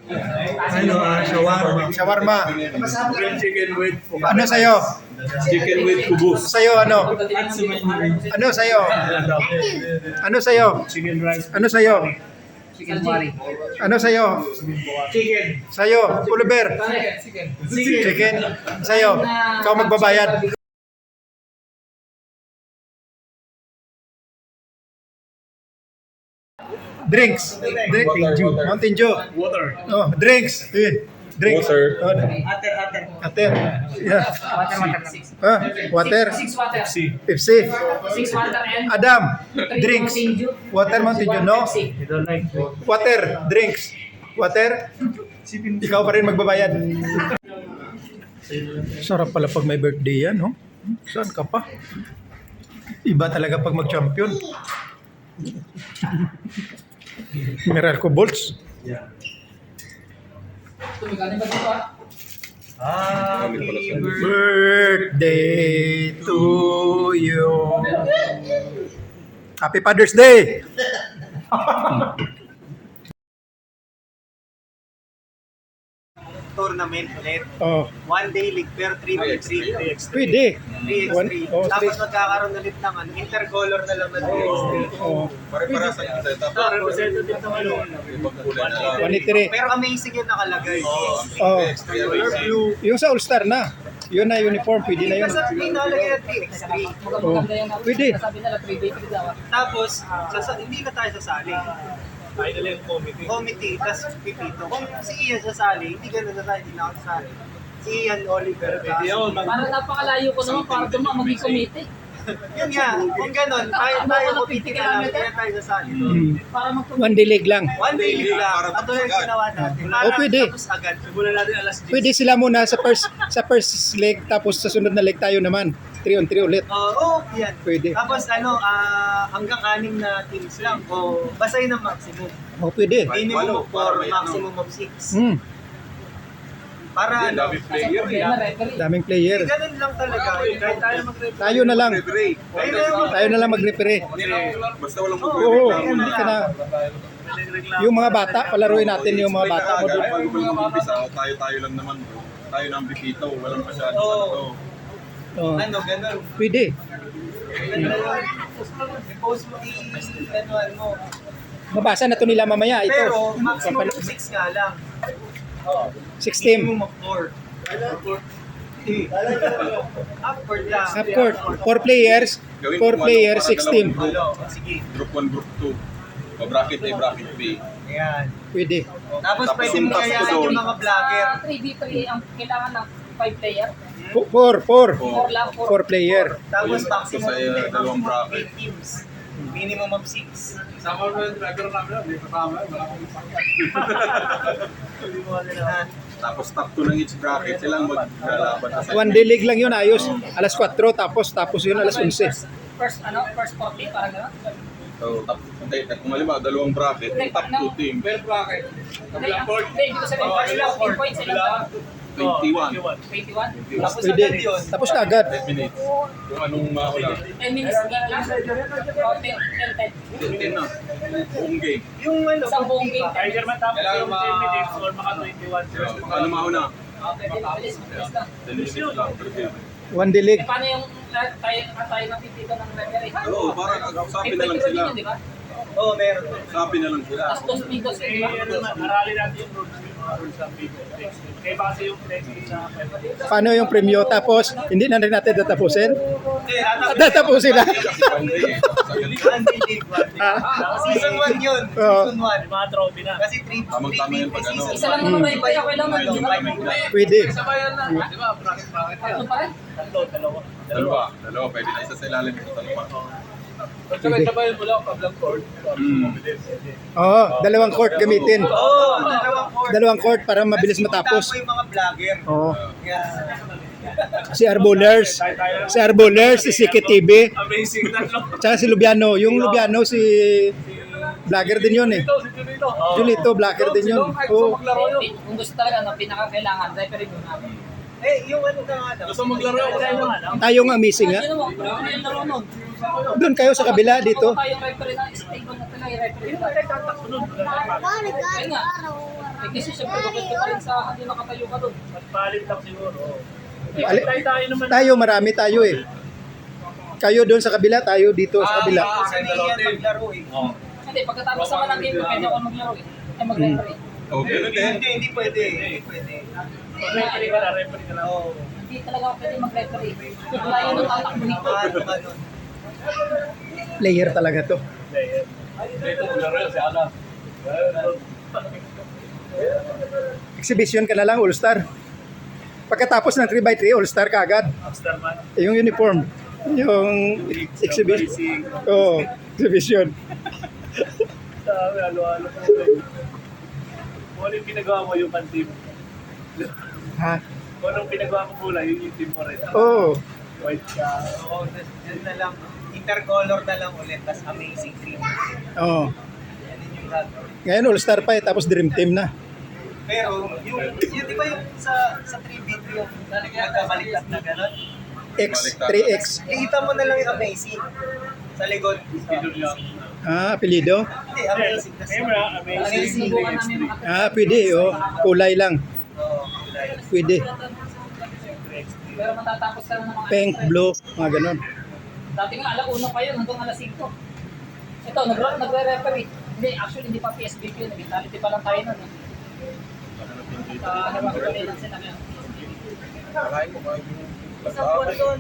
Ano, shawarma. Shawarma. Grilled chicken with Ano sa'yo? chicken with kubus. Sa'yo, ano? Ano sa'yo? Ano sa'yo? Chicken rice. Ano sa'yo? Chicken curry. Ano sa'yo? Chicken. Sa'yo, Oliver. Chicken. Sa'yo. Ikaw magbabayad. Drinks. Mountain Dew. Water. Oh, drinks. Drinks. Water. Oh, Ater. Yeah. Water. Six water. Pepsi. Six water and Adam. three Drinks. Mountain Dew. Water Mountain Dew, no? Pepsi. Water. Drinks. Water. Ikaw pa rin magbabayad. Sarap pala pag may birthday yan, no? Saan ka pa? Iba talaga pag mag-champion. Meralco Bolts. Tumigani ba dito Happy Birthday to you. Happy Father's Day. Tournament ulit. Oh, One day league pero 3v3. pwede. 3x3. Oh, Tapos magkakaroon ulit ng intercolor na lang ng 3x3. Oh, Pare-para sa yung setup. Representative ng ano. Ibang kulay na lang. 23. Pero amazing yung nakalagay. Oh, Color blue. yung sa All-Star na. Yun na uniform, pwede na yun. Kasi pinalagay na 3x3. Maganda yung Pwede. sabi nila 3x3 daw. Tapos, hindi na tayo sasali. Final yung committee, tapos pipito. Kung si Ian sasali, hindi ganun na tayo, hindi na ako sasali. Si Ian Oliver. Parang napakalayo ko naman para tumama maging committee. Yun nga, kung ganun, tayo committee na lang, kaya tayo sasali. Para One day leg lang. One day league lang. At yung ginawa natin. Oh, pwede. Tapos agad. Simulan natin alas 10. Pwede sila muna sa first leg, tapos sa sunod na leg tayo naman. 3-on-3 ulit. Oo, yan. Pwede. Tapos hanggang 6 na teams lang. O basta yun ang maximum. Oh, pwede. Minimum of 4, maximum of 6. Para ano, Dami player eh. Daming player. ganun lang talaga. Kahit tayo mag-referee. Tayo na lang. Tayo na lang mag-referee. Basta walang Oo, hindi ka na. Yung mga bata, palaruin natin yung mga bata mo doon. Bago pa mag-umpisa, tayo lang naman bro. Tayo na ang bipito, walang masyado Oo. ano to. Oh, Ano, ganun. pwede. I-post mo, ano. Mabasa na to nila mamaya. Ito. Pero maximum of 6 nga lang. 6 team. Minimum of 4. Upward lang. Half court. 4 players. 4 players, 6 team. Hello, sige. Group 1, group 2. O bracket A, bracket B. Ayan. Pwede. Tapos Tapos pwede yung mo task ko kayanin doon. yung mga vlogger. 3v3 ang kailangan ng 5 player. 4. 4 lang, 4. 4 player. Tapos Ayun, maximum sa, dalawang bracket. 8 teams. Minimum of 6. Sama mo yung driver namin, hindi kasama, wala akong masakyan. Hindi mo alam. Tapos top 2 ng each bracket, silang maglalaban sa One day league lang yun, ayos. Alas 4, tapos yun alas 11. First 40 parang gano'n. So, kung halimbawa, dalawang bracket, top 2 team. Hindi, dito sa first 14 points sila. 21. 21. Tapos Pwede. agad yun. Tapos na agad. 10 minutes. Kung anong mauna. 10 minutes game lang. O, 10. 10 na. Buong game. Yung ano, Isang buong game. Tiger man tapos yung 10 minutes or maka 21. Kung ano mauna. Okay, bilis lang. 10 minutes lang per game. One day league. Paano yung tayo natitito ng referee? Oo, parang usapin na lang sila. Di ba? Oo, meron. Usapin na lang sila. Tapos dos minutos, di ba? Aralin natin yung rules ng video. Kaya base yung next sa Paano yung premyo? Tapos, hindi na rin natin tatapusin? Okay, Tatapusin na. Kasi one day eh. One day league, one day. Season 1 yun. Oo. Season 1. Mga trophy na. Kasi 3 Tamang-tama yun pag ano. Isa lang naman may okay lang man, di ba? Pwede. Tatlo pa rin. Dalawa. Pwede na isa sa ilalim ito dalawa. Sabayan mo lang pag court. Oo, dalawang court gamitin. Oo, Dalawang court para mabilis matapos. Tapos yung mga vlogger. Oo. Yeah. Si Arbolers, si Siki TV, Amazing tatlo. tsaka si Lubiano. Yung Lubiano, si vlogger din yun eh. Julito, vlogger din yun. Oo. Kung gusto talaga, no, pinaka-kailangan, referee mo na. Yung ano ka nga daw. Gusto maglaro ako tayo nga lang. Tayo nga missing ha. Yun mo, ano yung laro nun? Doon kayo sa kabila dito. Tayong referee na, stable na talaga yung referee. Ayun nga. Eh, kasi siyempre, bakit ka pa rin sa hindi nakatayo ka doon? At palit lang siguro. Ali- Tayo naman. Tayo, marami tayo eh. Kayo doon sa kabila, tayo dito sa kabila. Kasi ni Ian maglaro eh. Hindi, pagkatapos naman ng game, pwede ako maglaro eh. Ay, mag-referee. Okay, Hindi pwede. Hindi pwede. Referee ka na, referee ka na. Oo. Hindi talaga ako pwede mag-referee. Wala yun ang tatakbo nito. Ano ba nun? Player talaga to. Dito mo laro si Alan. Exhibition ka na lang, All-Star. Pagkatapos ng 3x3, All-Star ka agad. Starman. Yung uniform. Yung exhibition. Oo, exhibition. Sabi, halo-halo po. Kung ano yung pinagawa mo yung pan-team. Ha? Kung anong pinagawa mo mula, yung team mo rin. Oo. White ka. Oo, yun na lang. Intercolor na lang ulit. Tapos amazing dream. Oo. Yan din yung gagawin. Ngayon, All-Star pa eh, tapos Dream Team na. Pero yung di ba yung sa 3v3 yung nagkabaliktad na gano'n? X, 3X. Kita mo na lang yung amazing. Sa likod. Ah, apelido? Hindi, amazing. Tas Amazing. Sinubukan namin mga Ah, pwede. Oh. Kulay lang. Oo, Pwede. pero matatapos ka na ng mga Pink, blue, mga ganun. Dati nga, alauna pa yun, hanggang alas 5. Ito, nagre-referee. Hindi, actually, hindi pa PSBP yun. Mentality pa lang tayo nun. Nagre-referee lang sila ngayon. Kakain mo kayo. Isang buwan doon.